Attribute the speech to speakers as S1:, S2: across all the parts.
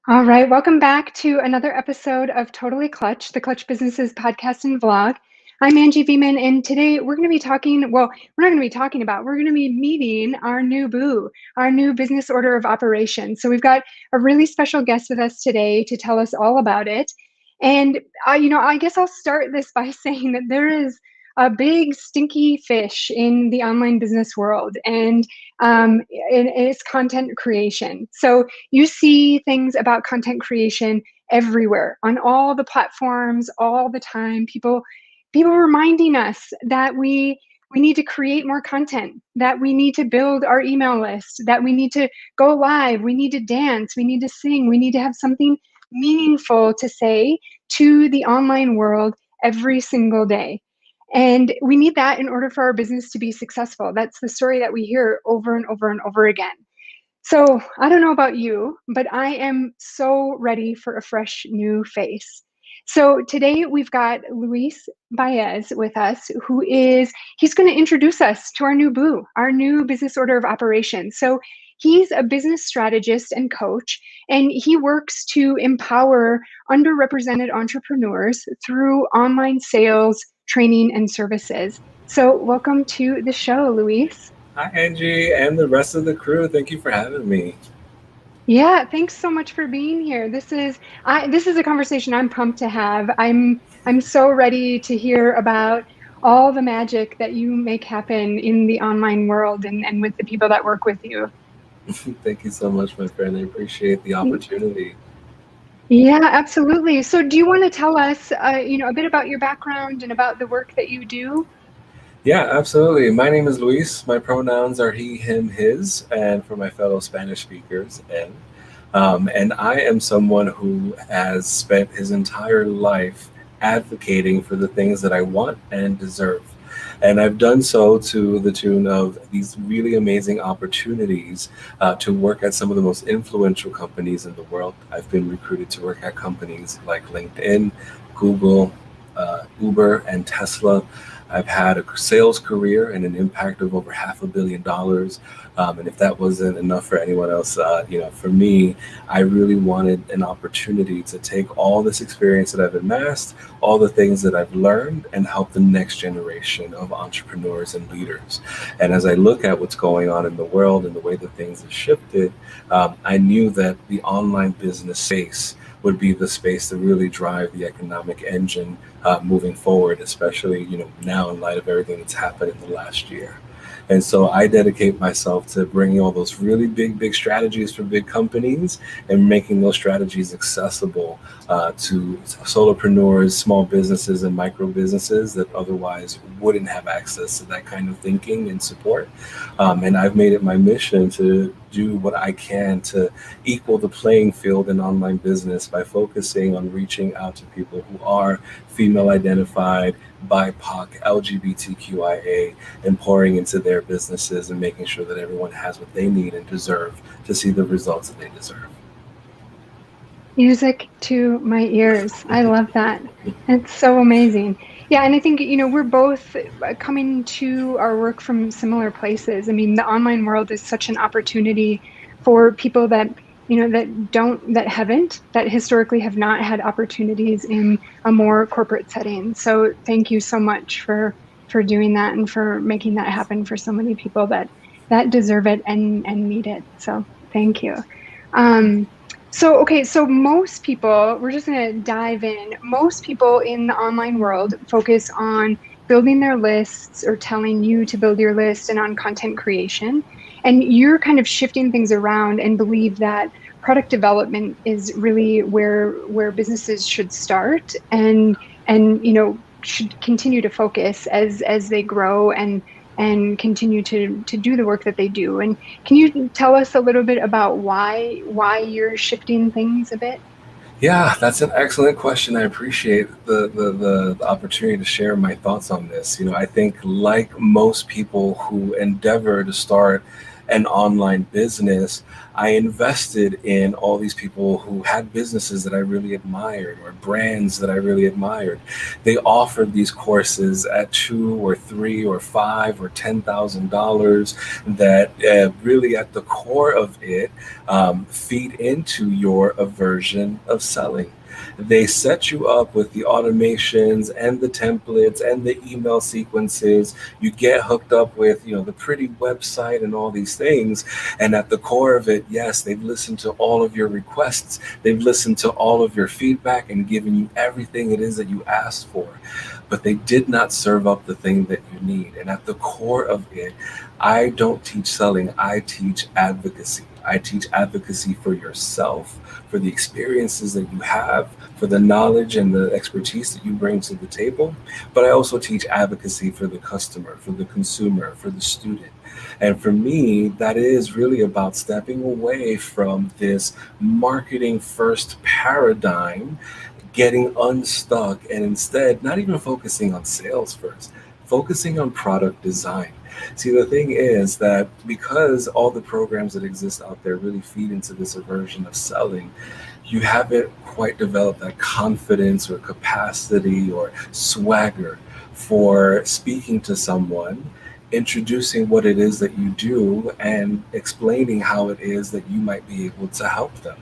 S1: All right, welcome back to another episode of Totally Clutch, the Clutch Businesses podcast and vlog. I'm Angie Veman, and today we're going to be talking. Well, we're not going to be talking about, we're going to be meeting our new boo, our new business order of operations. So we've got a really special guest with us today to tell us all about it. And, I guess I'll start this by saying that there is a big stinky fish in the online business world, and it's content creation. So you see things about content creation everywhere on all the platforms all the time. People reminding us that we need to create more content, that we need to build our email list, that we need to go live, we need to dance, we need to sing, we need to have something meaningful to say to the online world every single day. And we need that in order for our business to be successful. That's the story that we hear over and over and over again. So I don't know about you, but I am so ready for a fresh new face. So today we've got Luis Baez with us, he's going to introduce us to our new boo, our new business order of operations. So he's a business strategist and coach, and he works to empower underrepresented entrepreneurs through online sales, training, and services. So welcome to the show, Luis.
S2: Hi, Angie, and the rest of the crew. Thank you for having me.
S1: Yeah, thanks so much for being here. This is a conversation I'm pumped to have. I'm so ready to hear about all the magic that you make happen in the online world and with the people that work with you.
S2: Thank you so much, my friend. I appreciate the opportunity.
S1: Yeah, absolutely. So do you want to tell us a bit about your background and about the work that you do?
S2: Yeah, absolutely. My name is Luis. My pronouns are he, him, his, and for my fellow Spanish speakers, N. And I am someone who has spent his entire life advocating for the things that I want and deserve. And I've done so to the tune of these really amazing opportunities to work at some of the most influential companies in the world. I've been recruited to work at companies like LinkedIn, Google, Uber, and Tesla. I've had a sales career and an impact of over $500 million. And if that wasn't enough for anyone else, for me, I really wanted an opportunity to take all this experience that I've amassed, all the things that I've learned, and help the next generation of entrepreneurs and leaders. And as I look at what's going on in the world and the way that things have shifted, I knew that the online business space would be the space to really drive the economic engine moving forward, especially now in light of everything that's happened in the last year. And so I dedicate myself to bringing all those really big strategies for big companies and making those strategies accessible to solopreneurs, small businesses, and micro businesses that otherwise wouldn't have access to that kind of thinking and support. And I've made it my mission to do what I can to equal the playing field in online business by focusing on reaching out to people who are female identified, BIPOC, LGBTQIA, and pouring into their businesses and making sure that everyone has what they need and deserve to see the results that they deserve.
S1: Music to my ears. I love that. It's so amazing. Yeah, and I think, we're both coming to our work from similar places. I mean, the online world is such an opportunity for people that historically have not had opportunities in a more corporate setting. So thank you so much for doing that and for making that happen for so many people that deserve it and need it. So thank you. So most people, we're just going to dive in. Most people in the online world focus on building their lists or telling you to build your list and on content creation. And you're kind of shifting things around and believe that product development is really where businesses should start and should continue to focus as they grow and continue to do the work that they do. And can you tell us a little bit about why you're shifting things a bit?
S2: Yeah, that's an excellent question. I appreciate the opportunity to share my thoughts on this. I think like most people who endeavor to start an online business, I invested in all these people who had businesses that I really admired or brands that I really admired. They offered these courses at $2 or $3 or $5 or $10,000 that really at the core of it feed into your aversion of selling. They set you up with the automations and the templates and the email sequences. You get hooked up with, the pretty website and all these things. And at the core of it, yes, they've listened to all of your requests. They've listened to all of your feedback and given you everything it is that you asked for. But they did not serve up the thing that you need. And at the core of it, I don't teach selling, I teach advocacy. I teach advocacy for yourself, for the experiences that you have, for the knowledge and the expertise that you bring to the table. But I also teach advocacy for the customer, for the consumer, for the student. And for me, that is really about stepping away from this marketing first paradigm, getting unstuck, and instead not even focusing on sales first, focusing on product design. See, the thing is that because all the programs that exist out there really feed into this aversion of selling, you haven't quite developed that confidence or capacity or swagger for speaking to someone, introducing what it is that you do, and explaining how it is that you might be able to help them.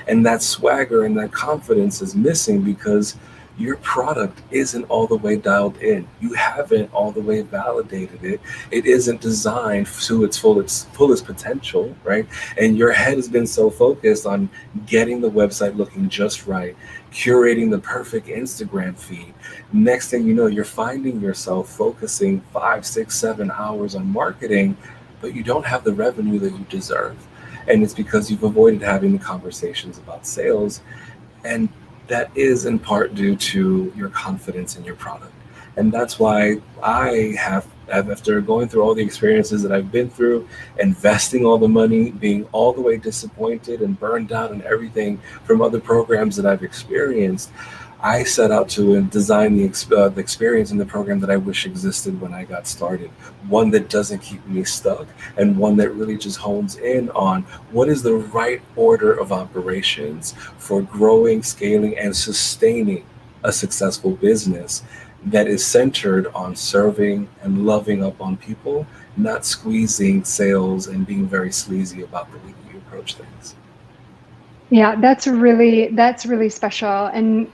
S2: And that swagger and that confidence is missing because your product isn't all the way dialed in. You haven't all the way validated it. It isn't designed to its fullest potential, right? And your head has been so focused on getting the website looking just right, curating the perfect Instagram feed. Next thing you know, you're finding yourself focusing 5, 6, 7 hours on marketing, but you don't have the revenue that you deserve. And it's because you've avoided having the conversations about sales. And that is in part due to your confidence in your product. And that's why I have, after going through all the experiences that I've been through, investing all the money, being all the way disappointed and burned out and everything from other programs that I've experienced, I set out to design the experience in the program that I wish existed when I got started. One that doesn't keep me stuck, and one that really just hones in on what is the right order of operations for growing, scaling, and sustaining a successful business that is centered on serving and loving up on people, not squeezing sales and being very sleazy about the way that you approach things.
S1: Yeah, that's really special and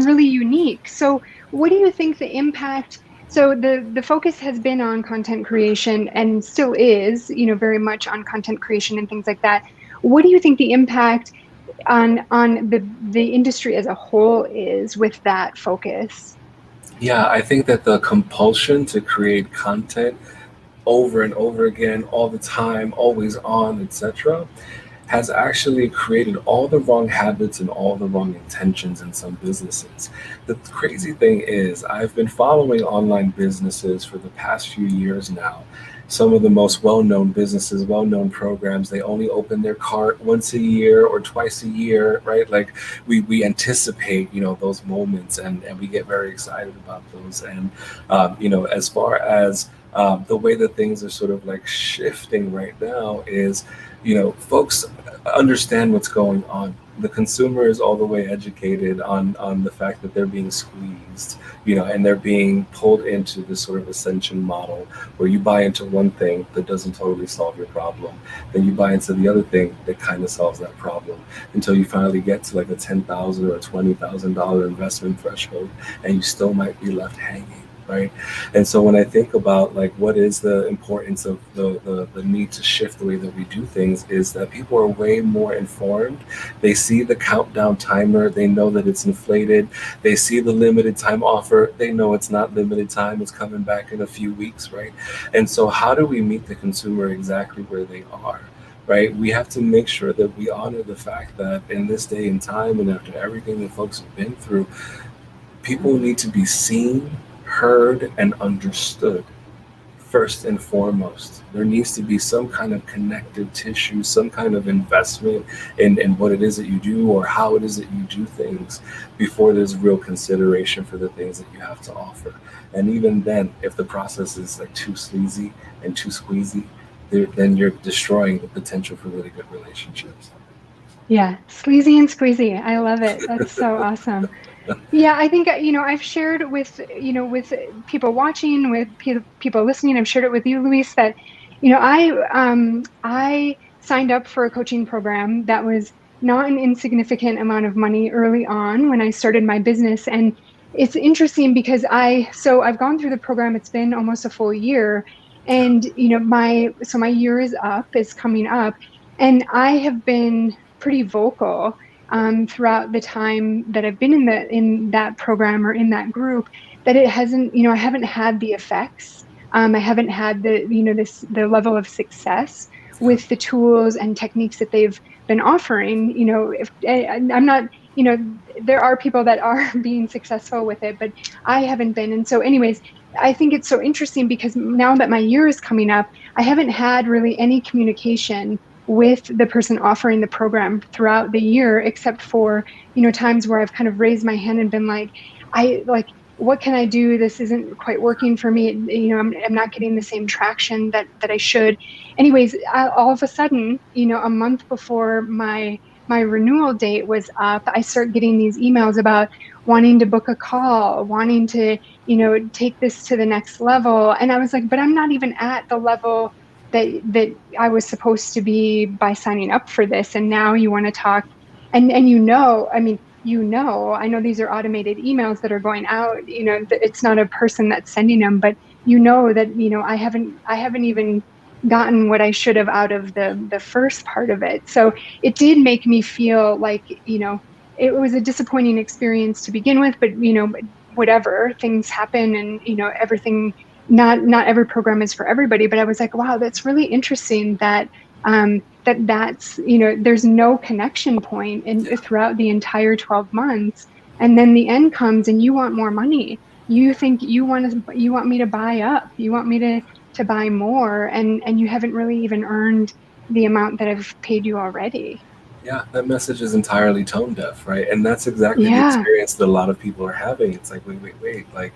S1: really unique. So, what do you think the impact? So the focus has been on content creation and still is, very much on content creation and things like that. What do you think the impact on the industry as a whole is with that focus?
S2: Yeah, I think that the compulsion to create content over and over again, all the time, always on, etc., has actually created all the wrong habits and all the wrong intentions in some businesses. The crazy thing is, I've been following online businesses for the past few years now. Some of the most well-known businesses, well-known programs, they only open their cart once a year or twice a year, right? Like we anticipate, those moments, and we get very excited about those. And as far as the way that things are sort of like shifting right now is, folks understand what's going on. The consumer is all the way educated on the fact that they're being squeezed, and they're being pulled into this sort of ascension model where you buy into one thing that doesn't totally solve your problem. Then you buy into the other thing that kind of solves that problem until you finally get to like a $10,000 or $20,000 investment threshold, and you still might be left hanging. Right. And so when I think about like what is the importance of the need to shift the way that we do things, is that people are way more informed. They see the countdown timer, they know that it's inflated. They see the limited time offer, they know it's not limited time, it's coming back in a few weeks, right? And so how do we meet the consumer exactly where they are? Right, we have to make sure that we honor the fact that in this day and time, and after everything that folks have been through, people need to be seen, heard, and understood. First and foremost, there needs to be some kind of connective tissue, some kind of investment in what it is that you do or how it is that you do things before there's real consideration for the things that you have to offer. And even then, if the process is like too sleazy and too squeezy, then you're destroying the potential for really good relationships.
S1: Yeah, sleazy and squeezy. I love it. That's so awesome. Yeah, I think I've shared with people watching, with people listening. I've shared it with you, Luis, that I signed up for a coaching program that was not an insignificant amount of money early on when I started my business. And it's interesting because I've gone through the program. It's been almost a full year, and my year is coming up, and I have been pretty vocal throughout the time that I've been in that program or in that group, that it hasn't, I haven't had the effects. I haven't had the level of success with the tools and techniques that they've been offering. If I'm not, there are people that are being successful with it, but I haven't been. And so, anyways, I think it's so interesting because now that my year is coming up, I haven't had really any communication with the person offering the program throughout the year, except for, times where I've kind of raised my hand and been like, what can I do? This isn't quite working for me. I'm not getting the same traction that I should. Anyways, all of a sudden, a month before my renewal date was up, I start getting these emails about wanting to book a call, wanting to, take this to the next level. And I was like, but I'm not even at the level that I was supposed to be by signing up for this. And now you want to talk, and I mean, I know these are automated emails that are going out. It's not a person that's sending them, but that I haven't even gotten what I should have out of the first part of it. So it did make me feel like, it was a disappointing experience to begin with, but whatever, things happen, and everything, not every program is for everybody. But I was like, wow, that's really interesting that that's there's no connection point throughout the entire 12 months, and then the end comes and you want more money. You think you want me to buy up, you want me to buy more, and you haven't really even earned the amount that I've paid you already.
S2: Yeah, that message is entirely tone deaf, right? And that's exactly the
S1: Yeah.
S2: experience that a lot of people are having. It's like, wait. Like,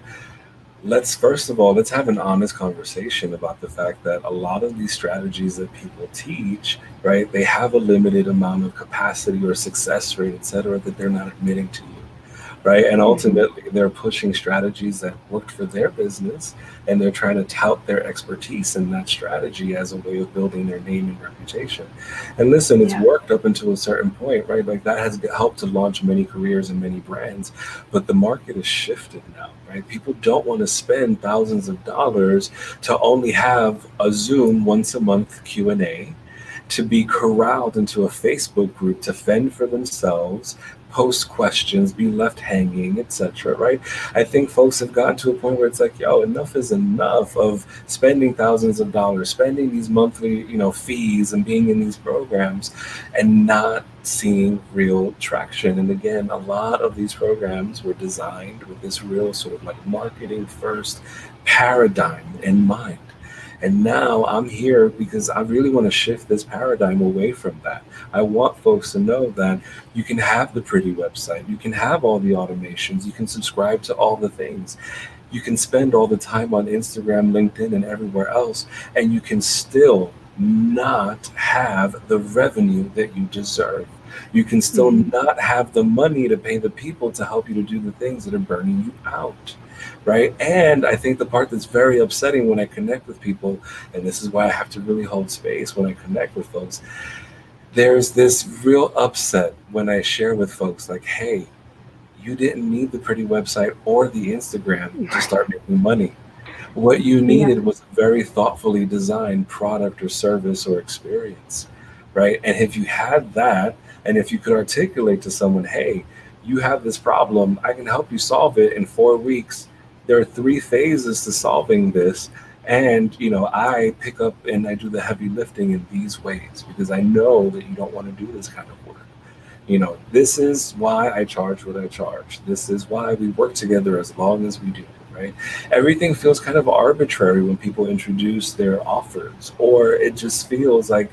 S2: let's first of all, let's have an honest conversation about the fact that a lot of these strategies that people teach, right, they have a limited amount of capacity or success rate, et cetera, that they're not admitting to you. Right. And
S1: Hmm.
S2: ultimately, they're pushing strategies that worked for their business, and they're trying to tout their expertise in that strategy as a way of building their name and reputation. And listen, it's
S1: Yeah.
S2: worked up until a certain point, right? Like that has helped to launch many careers and many brands, but the market has shifted now, right? People don't want to spend thousands of dollars to only have a Zoom once a month Q&A, to be corralled into a Facebook group to fend for themselves, post questions, be left hanging, etc. Right? I think folks have gotten to a point where it's like, yo, enough is enough of spending thousands of dollars, spending these monthly, fees, and being in these programs, and not seeing real traction. And again, a lot of these programs were designed with this real sort of like marketing first paradigm in mind. And now I'm here because I really want to shift this paradigm away from that. I want folks to know that you can have the pretty website, you can have all the automations, you can subscribe to all the things, you can spend all the time on Instagram, LinkedIn, and everywhere else, and you can still not have the revenue that you deserve. You can still
S1: Hmm.
S2: not have the money to pay the people to help you to do the things that are burning you out, right? And I think the part that's very upsetting when I connect with people, and this is why I have to really hold space when I connect with folks, there's this real upset when I share with folks, like, hey, you didn't need the pretty website or the Instagram to start making money. What you
S1: Yeah.
S2: needed was a very thoughtfully designed product or service or experience, right? And if you had that, and if you could articulate to someone, hey, you have this problem, I can help you solve it in 4 weeks. There are 3 phases to solving this. And, I pick up and I do the heavy lifting in these ways because I know that you don't want to do this kind of work. This is why I charge what I charge. This is why we work together as long as we do, right? Everything feels kind of arbitrary when people introduce their offers, or it just feels like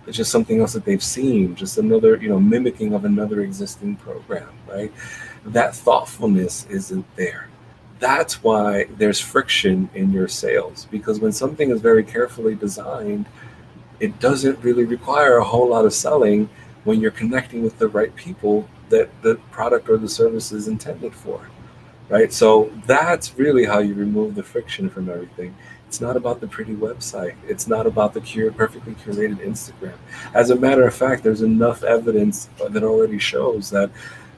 S2: it's just something else that they've seen, just another, mimicking of another existing program, right? That thoughtfulness isn't there. That's why there's friction in your sales, because when something is very carefully designed, it doesn't really require a whole lot of selling when you're connecting with the right people that the product or the service is intended for, right? So that's really how you remove the friction from everything. It's not about the pretty website. It's not about the perfectly curated Instagram. As a matter of fact, there's enough evidence that already shows that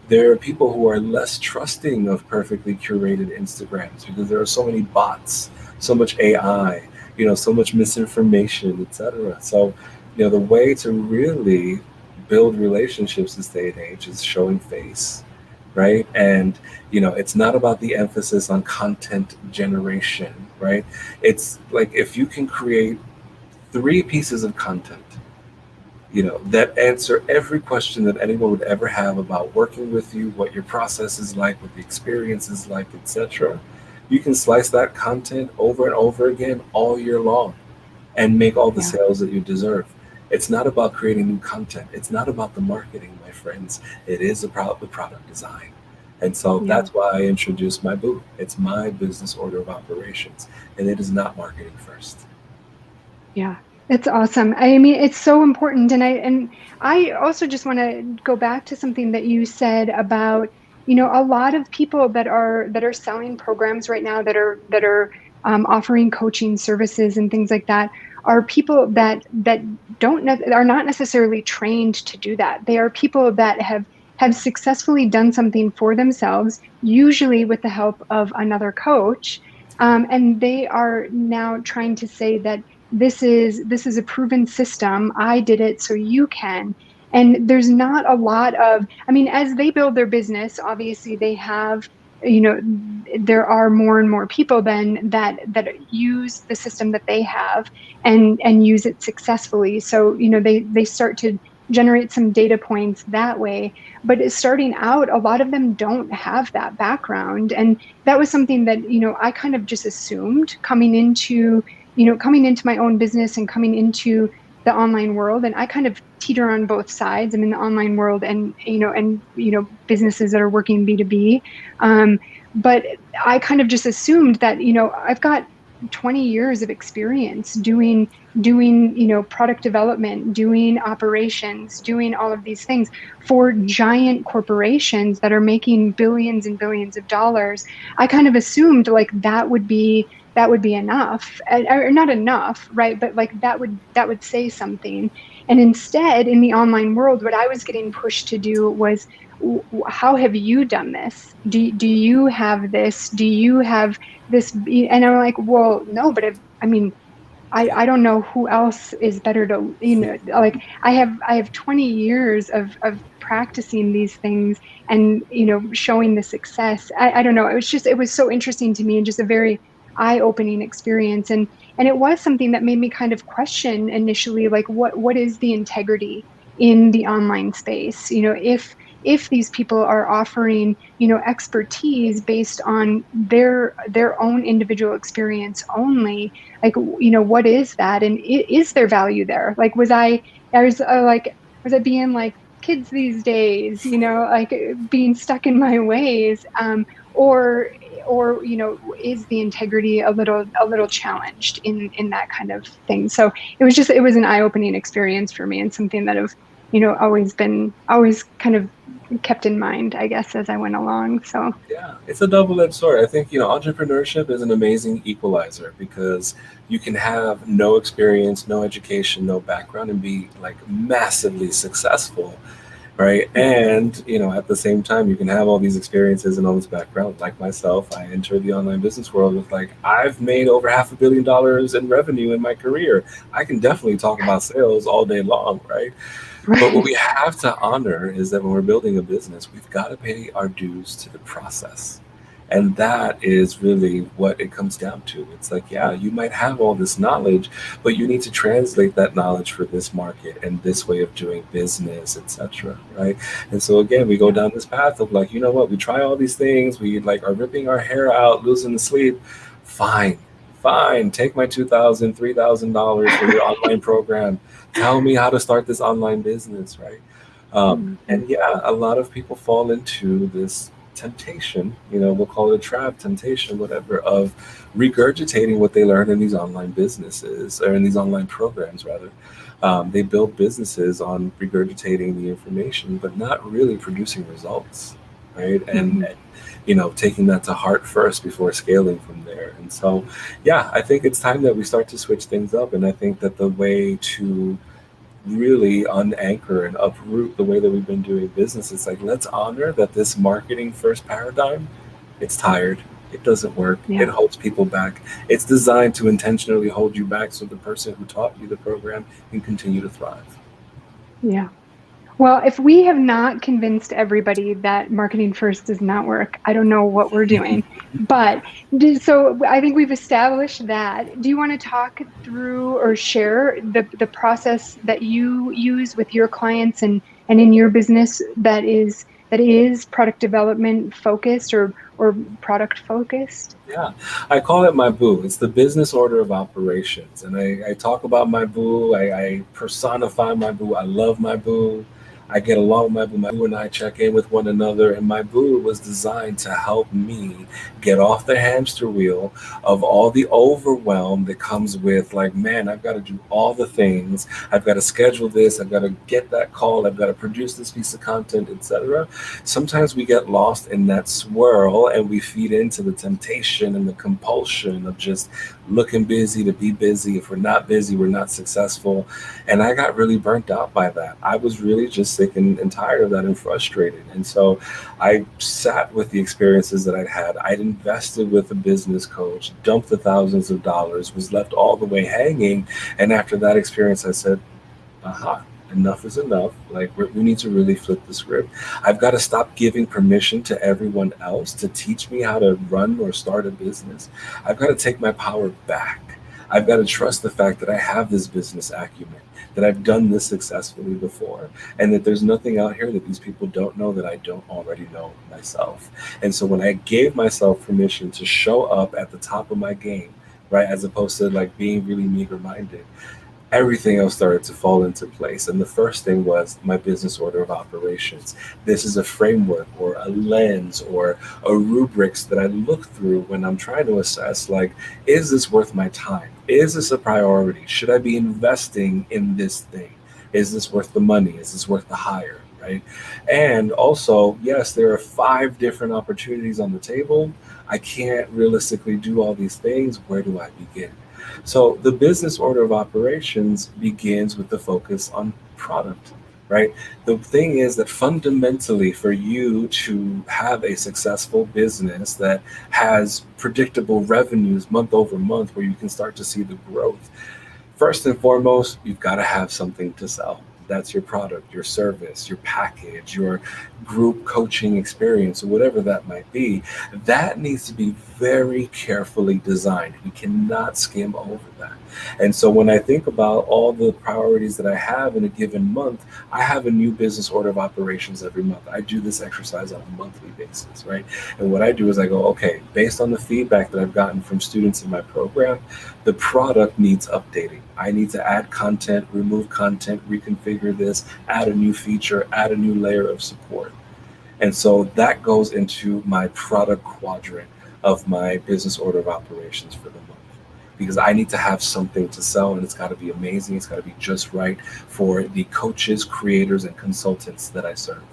S2: there are people who are less trusting of perfectly curated Instagrams because there are so many bots, so much AI, so much misinformation, etc. So, the way to really build relationships this day and age is showing face, right? And it's not about the emphasis on content generation, right? It's like if you can create three pieces of content that answer every question that anyone would ever have about working with you, what your process is like, what the experience is like, etc. You can slice that content over and over again all year long and make all the
S1: Yeah.
S2: sales that you deserve. It's not about creating new content. It's not about the marketing, my friends. It is about the product design. And so
S1: Yeah.
S2: that's why I introduced my booth. It's my business order of operations, and it is not marketing first.
S1: Yeah, it's awesome. I mean, it's so important. And I also just want to go back to something that you said about, a lot of people that are selling programs right now that are offering coaching services and things like that are people that are not necessarily trained to do that. They are people that have successfully done something for themselves, usually with the help of another coach. And they are now trying to say that this is a proven system. I did it, so you can. And there's not a lot of, I mean, as they build their business, obviously they have, you know, there are more and more people then that use the system that they have and use it successfully. So, they start to generate some data points that way. But starting out, a lot of them don't have that background. And that was something that, I kind of just assumed coming into my own business and coming into the online world. And I kind of teeter on both sides. I'm in the online world and businesses that are working B2B. But I kind of just assumed that, I've got 20 years of experience doing product development, doing operations, doing all of these things for giant corporations that are making billions and billions of dollars. I kind of assumed like that would be enough, or not enough, right? But like that would say something. And instead, in the online world, what I was getting pushed to do was, how have you done this? Do you have this? Do you have this? And I'm like, well, no, but I mean, I don't know who else is better to, like I have 20 years of practicing these things and, showing the success. I don't know. It was so interesting to me and just a very eye-opening experience. And it was something that made me kind of question initially, like what is the integrity in the online space? If these people are offering, expertise based on their own individual experience only, like, what is that? And is there value there? Like, was I being like kids these days, like being stuck in my ways? Or is the integrity a little challenged in that kind of thing? So it was an eye-opening experience for me and something that I've, always kind of kept in mind, I guess, as I went along. So
S2: Yeah, it's a double-edged sword. I think, entrepreneurship is an amazing equalizer because you can have no experience, no education, no background and be like massively successful, right? And, at the same time, you can have all these experiences and all this background. Like myself, I entered the online business world with like, I've made over $500 million in revenue in my career. I can definitely talk about sales all day long, right? But what
S1: right.
S2: we have to honor is that when we're building a business, we've got to pay our dues to the process. And that is really what it comes down to. It's like, yeah, you might have all this knowledge, but you need to translate that knowledge for this market and this way of doing business, etc. Right? And so again, we go
S1: Yeah.
S2: down this path of like, you know what, we try all these things, we like are ripping our hair out, losing the sleep. Fine, fine, take my $2,000, $3,000 for your online program. Tell me how to start this online business, right?
S1: Mhm.
S2: And yeah, a lot of people fall into this temptation, we'll call it a trap, temptation, whatever, of regurgitating what they learned in these online businesses or in these online programs, rather. They build businesses on regurgitating the information, but not really producing results, right?
S1: Mhm.
S2: And taking that to heart first before scaling from there. And so, yeah, I think it's time that we start to switch things up. And I think that the way to really unanchor and uproot the way that we've been doing business. It's like, let's honor that this marketing first paradigm, it's tired. It doesn't work. It
S1: Yeah.
S2: holds people back. It's designed to intentionally hold you back so the person who taught you the program can continue to thrive.
S1: Yeah. Well, if we have not convinced everybody that marketing first does not work, I don't know what we're doing. But so I think we've established that. Do you want to talk through or share the process that you use with your clients and in your business that is product development focused or product focused?
S2: Yeah, I call it my boo. It's the business order of operations. And I talk about my boo. I personify my boo. I love my boo. I get along with my boo. My boo and I check in with one another. And my boo was designed to help me get off the hamster wheel of all the overwhelm that comes with, like, man, I've got to do all the things. I've got to schedule this. I've got to get that call. I've got to produce this piece of content, etc. Sometimes we get lost in that swirl and we feed into the temptation and the compulsion of just looking busy to be busy. If we're not busy, we're not successful. And I got really burnt out by that. I was really just sick and tired of that and frustrated. And so I sat with the experiences that I'd had. I'd invested with a business coach, dumped the thousands of dollars, was left all the way hanging. And after that experience, I said, aha, enough is enough. Like, we need to really flip the script. I've got to stop giving permission to everyone else to teach me how to run or start a business. I've got to take my power back. I've got to trust the fact that I have this business acumen, that I've done this successfully before, and that there's nothing out here that these people don't know that I don't already know myself. And so when I gave myself permission to show up at the top of my game, right, as opposed to like being really meager minded, everything else started to fall into place. And the first thing was my business order of operations. This is a framework or a lens or a rubrics that I look through when I'm trying to assess, like, is this worth my time? Is this a priority? Should I be investing in this thing? Is this worth the money? Is this worth the hire? Right. And also, yes, there are 5 different opportunities on the table. I can't realistically do all these things. Where do I begin? So the business order of operations begins with the focus on product, right? The thing is that fundamentally, for you to have a successful business that has predictable revenues month over month, where you can start to see the growth, first and foremost, you've got to have something to sell. That's your product, your service, your package, your group coaching experience, or whatever that might be. That needs to be very carefully designed. We cannot skim over that. And so when I think about all the priorities that I have in a given month, I have a new business order of operations every month. I do this exercise on a monthly basis, right? And what I do is I go, okay, based on the feedback that I've gotten from students in my program, the product needs updating. I need to add content, remove content, reconfigure this, add a new feature, add a new layer of support. And so that goes into my product quadrant of my business order of operations for the month. Because I need to have something to sell, and it's got to be amazing. It's got to be just right for the coaches, creators, and consultants that I serve.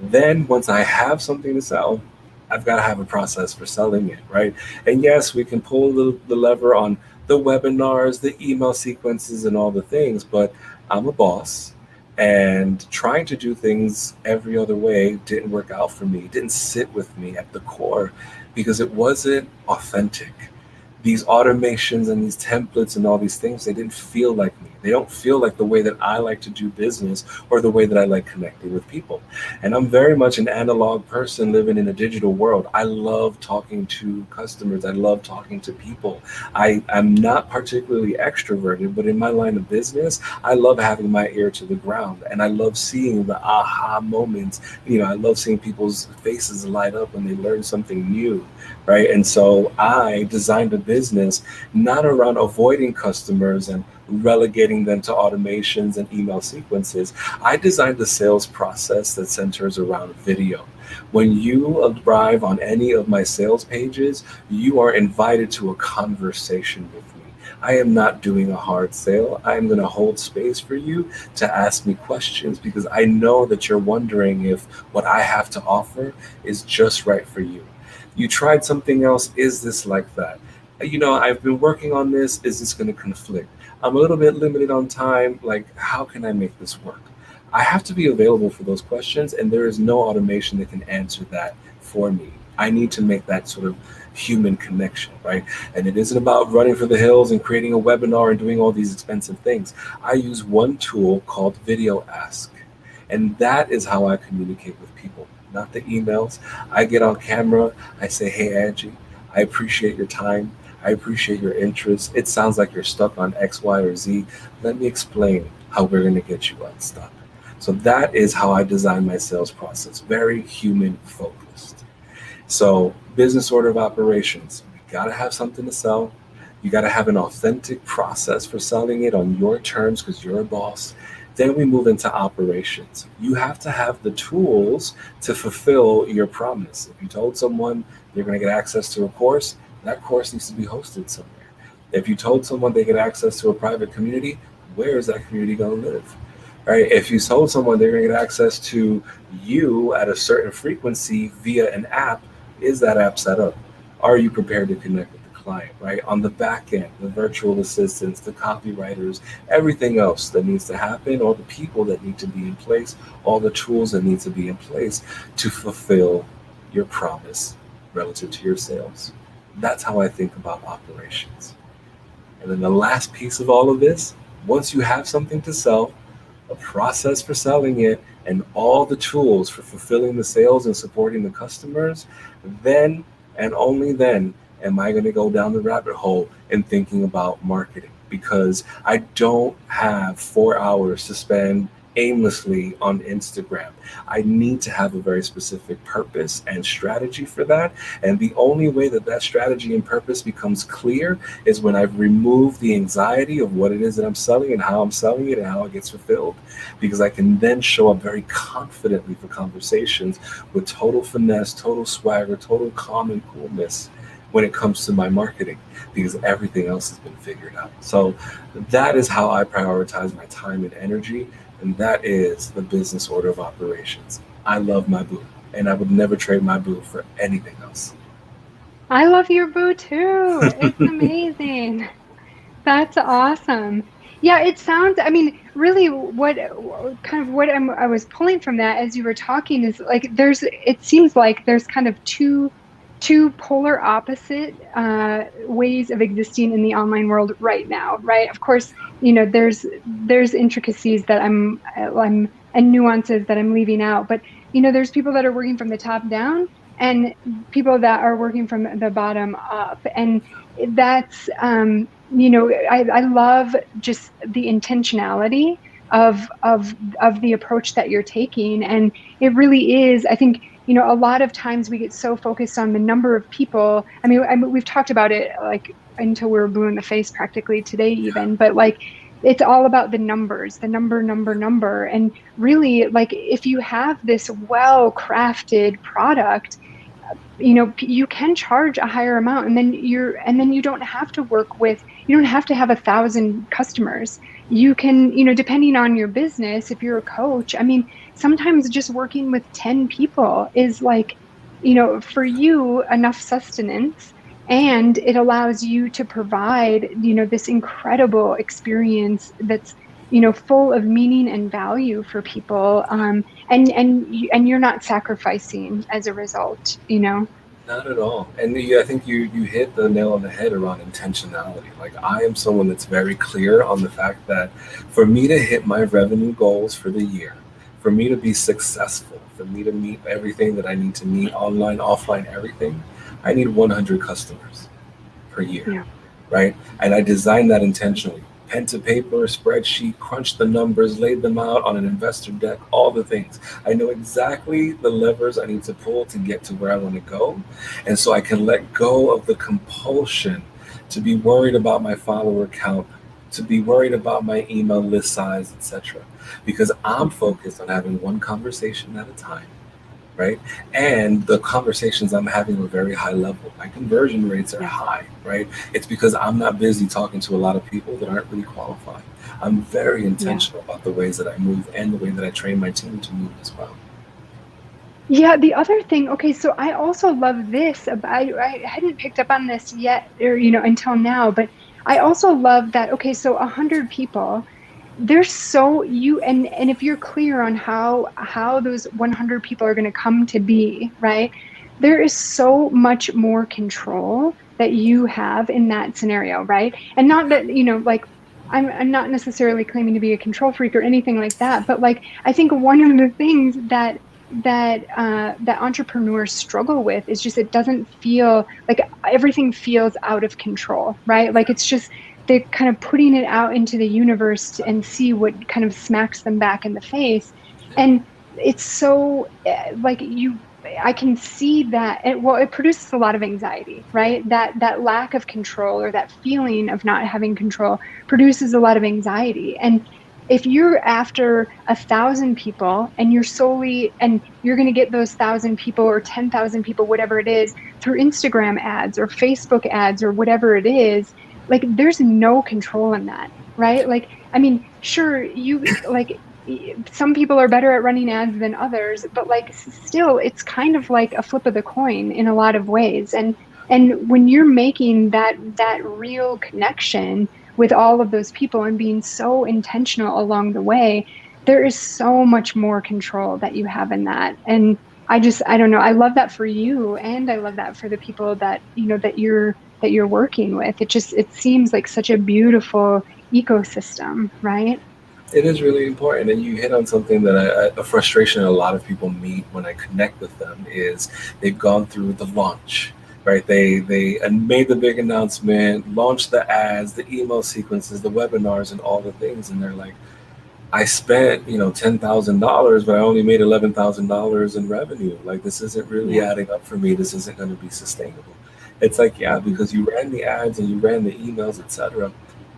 S2: Then once I have something to sell, I've got to have a process for selling it, right? And yes, we can pull the lever on the webinars, the email sequences, and all the things, but I'm a boss, and trying to do things every other way didn't work out for me, didn't sit with me at the core, because it wasn't authentic. These automations and these templates and all these things, they didn't feel like me. They don't feel like the way that I like to do business or the way that I like connecting with people. And I'm very much an analog person living in a digital world. I love talking to customers. I love talking to people. I'm not particularly extroverted, but in my line of business, I love having my ear to the ground. And I love seeing the aha moments. I love seeing people's faces light up when they learn something new, right? And so I designed a business not around avoiding customers and relegating them to automations and email sequences. I designed a sales process that centers around video. When you arrive on any of my sales pages, you are invited to a conversation with me. I am not doing a hard sale. I am going to hold space for you to ask me questions because I know that you're wondering if what I have to offer is just right for you. You tried something else. Is this like that? I've been working on this. Is this going to conflict? I'm a little bit limited on time. Like, how can I make this work? I have to be available for those questions, and there is no automation that can answer that for me. I need to make that sort of human connection, right? And it isn't about running for the hills and creating a webinar and doing all these expensive things. I use one tool called Video Ask, and that is how I communicate with people, not the emails. I get on camera, I say, hey, Angie, I appreciate your time. I appreciate your interest. It sounds like you're stuck on X, Y, or Z. Let me explain how we're going to get you unstuck. So that is how I design my sales process, very human focused. So business order of operations, you got to have something to sell. You got to have an authentic process for selling it on your terms because you're a boss. Then we move into operations. You have to have the tools to fulfill your promise. If you told someone they're going to get access to a course, that course needs to be hosted somewhere. If you told someone they get access to a private community, where is that community going to live? Right? If you told someone they're going to get access to you at a certain frequency via an app, is that app set up? Are you prepared to connect with the client, right? On the back end, the virtual assistants, the copywriters, everything else that needs to happen, all the people that need to be in place, all the tools that need to be in place to fulfill your promise relative to your sales. That's how I think about operations. And then the last piece of all of this, once you have something to sell, a process for selling it, and all the tools for fulfilling the sales and supporting the customers, then and only then am I going to go down the rabbit hole in thinking about marketing, because I don't have 4 hours to spend aimlessly on Instagram. I need to have a very specific purpose and strategy for that. And the only way that that strategy and purpose becomes clear is when I've removed the anxiety of what it is that I'm selling and how I'm selling it and how it gets fulfilled. Because I can then show up very confidently for conversations with total finesse, total swagger, total calm and coolness when it comes to my marketing, because everything else has been figured out. So that is how I prioritize my time and energy. And that is the business order of operations. I love my boo, and I would never trade my boo for anything else.
S1: I love your boo too. It's amazing. That's awesome. Yeah, it sounds, I mean, really what kind of what I was pulling from that as you were talking is like it seems like there's kind of two polar opposite ways of existing in the online world right now, right? Of course, there's intricacies that I'm and nuances that I'm leaving out, but there's people that are working from the top down and people that are working from the bottom up, and that's I love just the intentionality of the approach that you're taking, and it really is, I think, a lot of times we get so focused on the number of people. I mean, we've talked about it like until we're blue in the face practically today even, but like it's all about the numbers, the number. And really, like, if you have this well-crafted product, you can charge a higher amount, and then you don't have to you don't have to have 1,000 customers. You can, depending on your business, if you're a coach, I mean, sometimes just working with 10 people is like, for you, enough sustenance, and it allows you to provide, this incredible experience that's, full of meaning and value for people. And you're not sacrificing as a result,
S2: Not at all. And I think you hit the nail on the head around intentionality. Like, I am someone that's very clear on the fact that for me to hit my revenue goals for the year, for me to be successful, for me to meet everything that I need to meet, online, offline, everything, I need 100 customers per year,
S1: Yeah.
S2: right? And I designed that intentionally. Pen to paper, spreadsheet, crunched the numbers, laid them out on an investor deck, all the things. I know exactly the levers I need to pull to get to where I want to go. And so I can let go of the compulsion to be worried about my follower count to be worried about my email list size, etc. Because I'm
S1: Mhm.
S2: focused on having one conversation at a time, right? And the conversations I'm having are very high level. My conversion rates are
S1: Yeah.
S2: high, right? It's because I'm not busy talking to a lot of people that aren't really qualified. I'm very
S1: Yeah.
S2: intentional about the ways that I move and the way that I train my team to move as well.
S1: Yeah, the other thing, okay, so I also love this. I hadn't picked up on this yet, or until now, but I also love that. Okay, so 100 people, they're so you and if you're clear on how those 100 people are going to come to be, right? There is so much more control that you have in that scenario, right? And not that, like I'm not necessarily claiming to be a control freak or anything like that, but like I think one of the things that entrepreneurs struggle with is just it doesn't feel like everything feels out of control, right? Like it's just they're kind of putting it out into the universe and see what kind of smacks them back in the face. And it's so like you I can see that it produces a lot of anxiety, right? That lack of control or that feeling of not having control produces a lot of anxiety. And if you're after 1,000 people and you're going to get those 1,000 people or 10,000 people, whatever it is, through Instagram ads or Facebook ads or whatever it is, like there's no control in that, right? Like, I mean, sure, some people are better at running ads than others, but like still, it's kind of like a flip of the coin in a lot of ways. And when you're making that real connection with all of those people and being so intentional along the way, there is so much more control that you have in that. And I don't know, I love that for you, and I love that for the people that you're working with. It seems like such a beautiful ecosystem, right?
S2: It is really important, and you hit on something that a frustration a lot of people meet when I connect with them is they've gone through the launch, right? They made the big announcement, launched the ads, the email sequences, the webinars, and all the things, and they're like, I spent $10,000, but I only made $11,000 in revenue. Like this isn't really
S1: Yeah.
S2: adding up for me. This isn't going to be sustainable. It's like, yeah,
S1: Mhm.
S2: because you ran the ads and you ran the emails, etc.,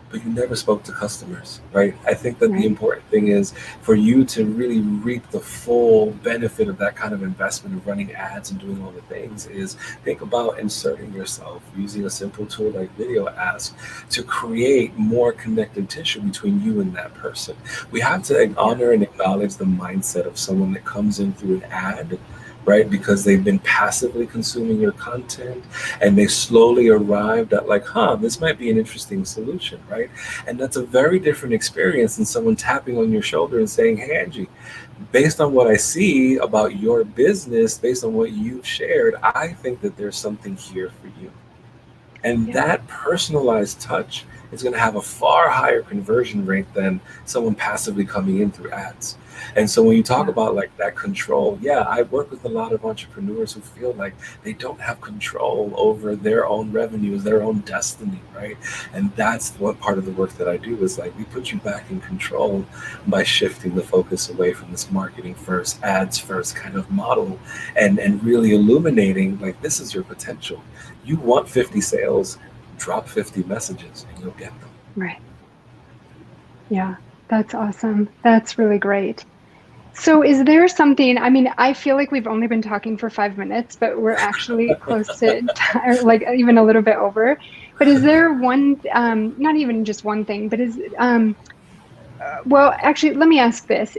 S2: but you never spoke to customers, right? I think that the
S1: Right.
S2: important thing is for you to really reap the full benefit of that kind of investment of running ads and doing all the things is think about inserting yourself using a simple tool like Video Ask to create more connective tissue between you and that person. We have to
S1: Yeah.
S2: honor and acknowledge the mindset of someone that comes in through an ad, right? Because they've been passively consuming your content and they slowly arrived at like, this might be an interesting solution, right? And that's a very different experience than someone tapping on your shoulder and saying, hey, Angie, based on what I see about your business, based on what you've shared, I think that there's something here for you. And
S1: Yeah.
S2: that personalized touch is going to have a far higher conversion rate than someone passively coming in through ads. And so when you talk
S1: Yeah.
S2: about like that control, yeah, I work with a lot of entrepreneurs who feel like they don't have control over their own revenues, their own destiny, right? And that's what part of the work that I do is like we put you back in control by shifting the focus away from this marketing first, ads first kind of model and really illuminating like this is your potential. You want 50 sales, drop 50 messages and you'll get them.
S1: Right. Yeah. That's awesome. That's really great. So, is there something? I mean, I feel like we've only been talking for 5 minutes, but we're actually close to time, like even a little bit over. But is there not even just one thing, but well, actually, let me ask this: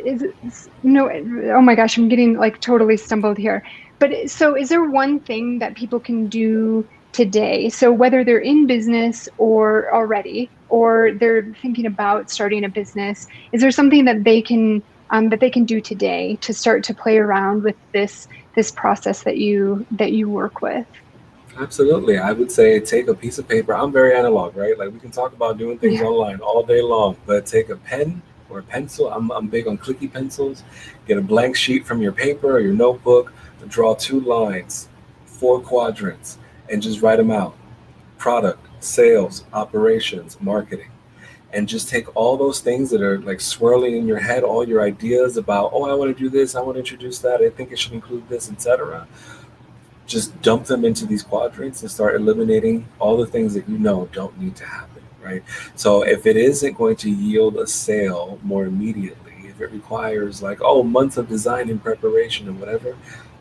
S1: no? Oh my gosh, I'm getting like totally stumbled here. But so, is there one thing that people can do today? So, whether they're in business or already, or they're thinking about starting a business, is there something that they can do today to start to play around with this process that you work with?
S2: Absolutely. I would say take a piece of paper. I'm very analog, right? Like we can talk about doing things
S1: Yeah.
S2: online all day long, but take a pen or a pencil. I'm big on clicky pencils. Get a blank sheet from your paper or your notebook, draw two lines, four quadrants, and just write them out. Product, sales, operations, marketing. And just take all those things that are like swirling in your head, all your ideas about, oh, I want to do this, I want to introduce that, I think it should include this, etc. Just dump them into these quadrants and start eliminating all the things that you know don't need to happen, right? So if it isn't going to yield a sale more immediately, if it requires like, oh, months of design and preparation and whatever,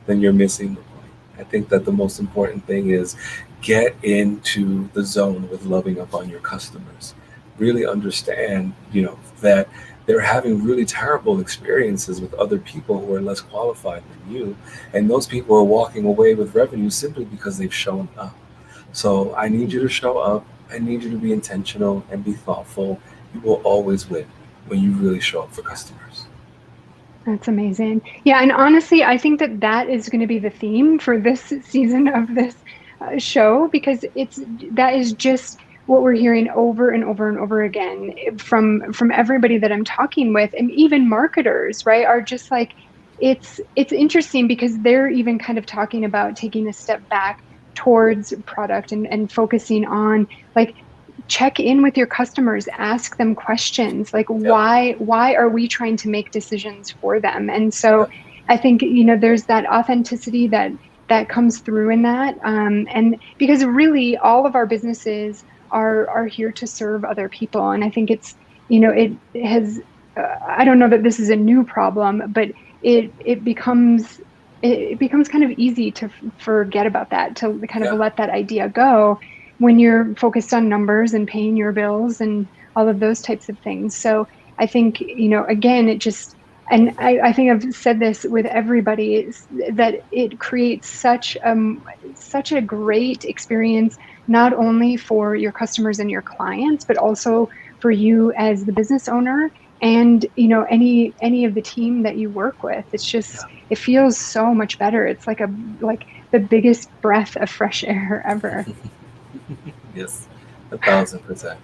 S2: then you're missing the point. I think that the most important thing is get into the zone with loving up on your customers. Really understand, that they're having really terrible experiences with other people who are less qualified than you, and those people are walking away with revenue simply because they've shown up. So I need you to show up. I need you to be intentional and be thoughtful. You will always win when you really show up for customers.
S1: That's amazing. Yeah, and honestly, I think that that is going to be the theme for this season of this show, because that is just what we're hearing over and over and over again from everybody that I'm talking with, and even marketers, right? Are just like, it's interesting because they're even kind of talking about taking a step back towards product and focusing on, like, check in with your customers, ask them questions like,
S2: Yep.
S1: why are we trying to make decisions for them? And so
S2: Yep.
S1: I think, there's that authenticity that comes through in that, and because really all of our businesses are here to serve other people. And I think it has, I don't know that this is a new problem, but it becomes kind of easy to forget about that, to kind of
S2: Yeah.
S1: let that idea go when you're focused on numbers and paying your bills and all of those types of things. So I think, again, it just, and I think I've said this with everybody, is that it creates such a great experience, not only for your customers and your clients, but also for you as the business owner, and any of the team that you work with. It's just, it feels so much better. It's like the biggest breath of fresh air ever.
S2: Yes, 1,000%.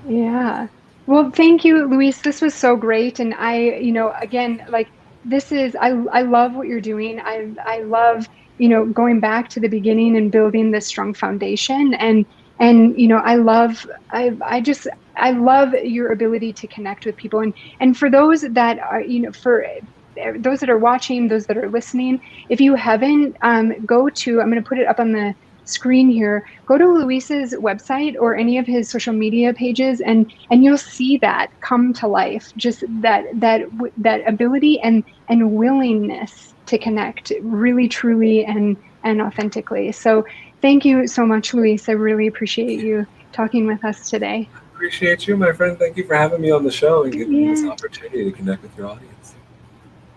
S1: Yeah. Well, thank you, Luis. This was so great. And again, like, I love what you're doing. I love, going back to the beginning and building this strong foundation. And, I love your ability to connect with people. And for those that are, for those that are watching, those that are listening, if you haven't, I'm going to put it up on the screen here. Go to Luis's website or any of his social media pages, and you'll see that come to life. Just that ability and willingness to connect really, truly, and authentically. So thank you so much, Luis. I really appreciate you talking with us today.
S2: Appreciate you, my friend. Thank you for having me on the show and giving me this
S1: Yeah,
S2: opportunity to connect with your audience.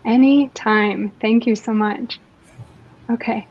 S1: anytime. Thank you so much. Okay.